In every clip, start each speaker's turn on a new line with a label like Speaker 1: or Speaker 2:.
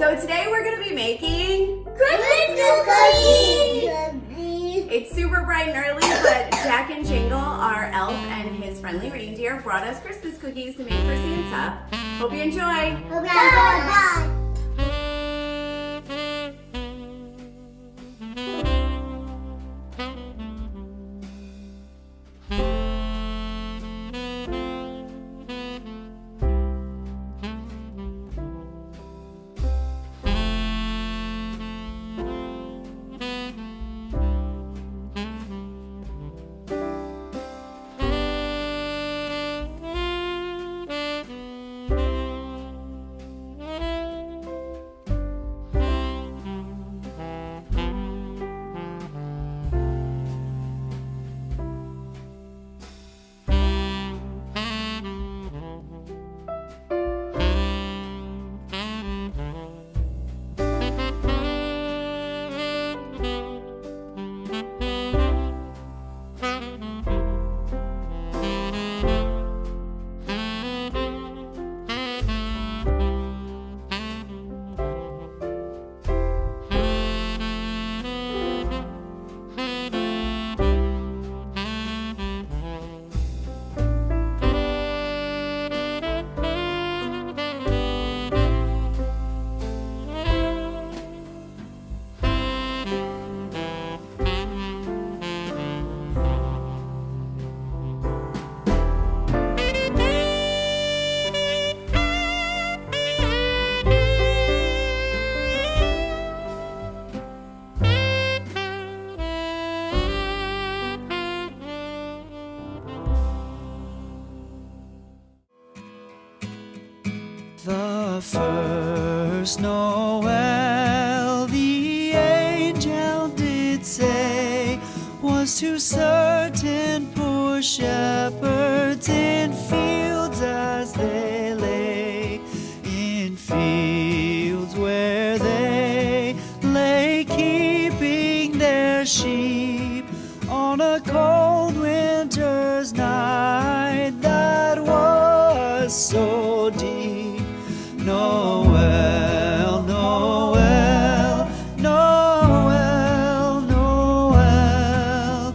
Speaker 1: So today we're going to be making
Speaker 2: Christmas cookies!
Speaker 1: It's super bright and early, but Jack and Jingle, our elf and his friendly reindeer, brought us Christmas cookies to make for Santa. Hope you enjoy.
Speaker 2: Bye.
Speaker 3: The first Noel, the angel did say, was to certain poor shepherds in fields as they lay, in fields where they lay keeping their sheep on a cold winter's night that was so deep. Noel, Noel, Noel, Noel,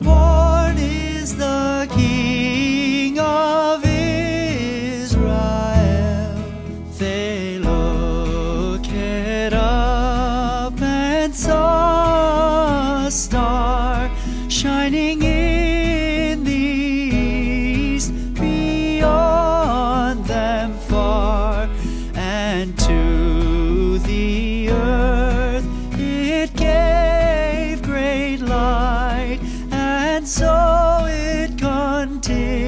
Speaker 3: born is the King of Israel. They looked up and saw a star shining in the east beyond them far. And to the earth it gave great light, and so it continued